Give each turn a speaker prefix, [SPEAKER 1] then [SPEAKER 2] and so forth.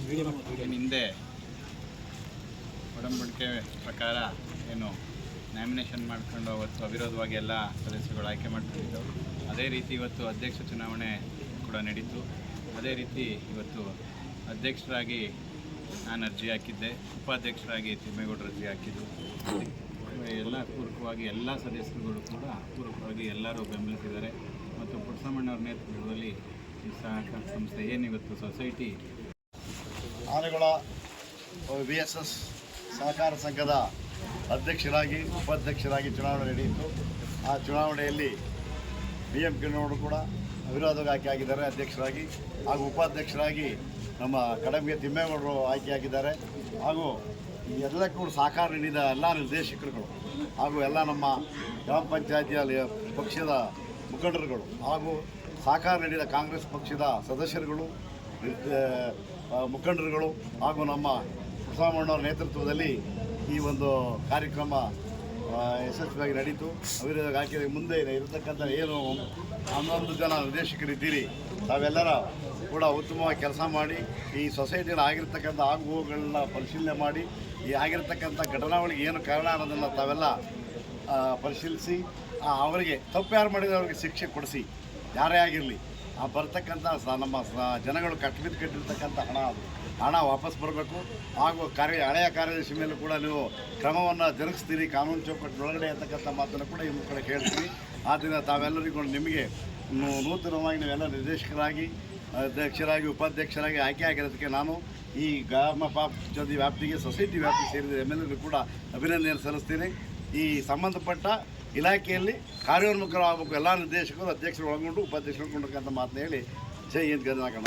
[SPEAKER 1] ಹಿಂದೆ ಒಡಂಬಡಿಕೆ ಪ್ರಕಾರ ಏನು ನಾಮಿನೇಷನ್ ಮಾಡಿಕೊಂಡು ಅವತ್ತು ಅವಿರೋಧವಾಗಿ ಎಲ್ಲ ಸದಸ್ಯರುಗಳು ಆಯ್ಕೆ ಮಾಡ್ಕೊಂಡಿದ್ದವು. ಅದೇ ರೀತಿ ಇವತ್ತು ಅಧ್ಯಕ್ಷ ಚುನಾವಣೆ ಕೂಡ ನಡೀತು. ಅದೇ ರೀತಿ ಇವತ್ತು ಅಧ್ಯಕ್ಷರಾಗಿ ನಾನು ಅರ್ಜಿ ಹಾಕಿದ್ದೆ, ಉಪಾಧ್ಯಕ್ಷರಾಗಿ ತಿಮ್ಮೇಗೌಡರು ಅರ್ಜಿ ಹಾಕಿದ್ದು. ಎಲ್ಲ ಪೂರಕವಾಗಿ ಎಲ್ಲ ಸದಸ್ಯರುಗಳು ಕೂಡ ಪೂರಕವಾಗಿ ಎಲ್ಲರೂ ಬೆಂಬಲಿಸಿದ್ದಾರೆ. ಮತ್ತು ಪುಟ್ಟಸಮ್ಮಣ್ಣವ್ರ ನೇತೃತ್ವದಲ್ಲಿ ಈ ಸಹಕಾರ ಸಂಸ್ಥೆ ಏನಿವತ್ತು ಸೊಸೈಟಿ
[SPEAKER 2] ಆನೆಗಳ VSS ಸಹಕಾರ ಸಂಘದ ಅಧ್ಯಕ್ಷರಾಗಿ ಉಪಾಧ್ಯಕ್ಷರಾಗಿ ಚುನಾವಣೆ ನಡೆಯಿತು. ಆ ಚುನಾವಣೆಯಲ್ಲಿ BM ಕಿರಣವರು ಕೂಡ ಅವಿರೋಧವಾಗಿ ಆಯ್ಕೆ ಆಗಿದ್ದಾರೆ ಅಧ್ಯಕ್ಷರಾಗಿ, ಹಾಗೂ ಉಪಾಧ್ಯಕ್ಷರಾಗಿ ನಮ್ಮ ಕಡಂಬಿಯ ತಿಮ್ಮೇಗೌಡರು ಆಯ್ಕೆಯಾಗಿದ್ದಾರೆ. ಹಾಗೂ ಈ ಎಲ್ಲಕ್ಕೂ ಕೂಡ ಸಹಕಾರ ನೀಡಿದ ಎಲ್ಲ ನಿರ್ದೇಶಕರುಗಳು ಹಾಗೂ ಎಲ್ಲ ನಮ್ಮ ಗ್ರಾಮ ಪಂಚಾಯತಿಯ ಪಕ್ಷದ ಮುಖಂಡರುಗಳು ಹಾಗೂ ಸಹಕಾರ ನೀಡಿದ ಕಾಂಗ್ರೆಸ್ ಪಕ್ಷದ ಸದಸ್ಯರುಗಳು, ಮುಖಂಡರುಗಳು ಹಾಗೂ ನಮ್ಮ ಬಸವಣ್ಣವರ ನೇತೃತ್ವದಲ್ಲಿ ಈ ಒಂದು ಕಾರ್ಯಕ್ರಮ ಯಶಸ್ವಿಯಾಗಿ ನಡೀತು. ಅವಿರೋಧ ಆಯ್ಕೆ ಮುಂದೆ ಇರತಕ್ಕಂಥ ಏನು 11 ಜನ ನಿರ್ದೇಶಕರಿದ್ದೀರಿ, ತಾವೆಲ್ಲರ ಕೂಡ ಉತ್ತಮವಾಗಿ ಕೆಲಸ ಮಾಡಿ ಈ ಸೊಸೈಟಿಯಲ್ಲಿ ಆಗಿರ್ತಕ್ಕಂಥ ಆಗುಹೋಗುಗಳನ್ನ ಪರಿಶೀಲನೆ ಮಾಡಿ ಈ ಆಗಿರ್ತಕ್ಕಂಥ ಘಟನಾವಳಿಗೆ ಏನು ಕಾರಣ ಅನ್ನೋದನ್ನು ತಾವೆಲ್ಲ ಪರಿಶೀಲಿಸಿ ಅವರಿಗೆ ತಪ್ಪು ಯಾರು ಮಾಡಿದರೆ ಅವರಿಗೆ ಶಿಕ್ಷೆ ಕೊಡಿಸಿ, ಯಾರೇ ಆಗಿರಲಿ ಬರ್ತಕ್ಕಂಥ ನಮ್ಮ ಜನಗಳು ಕಟ್ಟಿರ್ತಕ್ಕಂಥ ಹಣ ವಾಪಸ್ ಬರಬೇಕು. ಹಾಗೂ ಹಳೆಯ ಕಾರ್ಯದರ್ಶಿ ಮೇಲೂ ಕೂಡ ನೀವು ಕ್ರಮವನ್ನು ಜರುಗಿಸ್ತೀರಿ, ಕಾನೂನು ಚೌಕಟ್ಟಿನೊಳಗಡೆ ಅಂತಕ್ಕಂಥ ಮಾತನ್ನು ಕೂಡ ಈ ಕಡೆ ಹೇಳ್ತೀವಿ. ಆದ್ದರಿಂದ ತಾವೆಲ್ಲರಿಗೂ ನಿಮಗೆ ನೂತನವಾಗಿ ನೀವೆಲ್ಲ ನಿರ್ದೇಶಕರಾಗಿ ಅಧ್ಯಕ್ಷರಾಗಿ ಉಪಾಧ್ಯಕ್ಷರಾಗಿ ಆಯ್ಕೆ ಆಗಿರೋದಕ್ಕೆ ನಾನು ಈ ಗ್ರಾಮ ಪಂಚಾಯತಿ ವ್ಯಾಪ್ತಿಗೆ ಸೊಸೈಟಿ ವ್ಯಾಪ್ತಿ ಸೇರಿದ MLA ಕೂಡ ಅಭಿನಂದನೆ ಸಲ್ಲಿಸ್ತೀನಿ. ಈ ಸಂಬಂಧಪಟ್ಟ ಇಲಾಖೆಯಲ್ಲಿ ಕಾರ್ಯೋನ್ಮುಖರಾಗಬೇಕು ಎಲ್ಲ ನಿರ್ದೇಶಕರು ಅಧ್ಯಕ್ಷರು ಒಳಗೊಂಡು ಉಪಾಧ್ಯಕ್ಷರು ಒಳಗೊಂಡಕ್ಕಂಥ ಮಾತನ್ನ ಹೇಳಿ ಜೈ ಹಿಂದ್ ಗದನಾಕಣ್ಣ.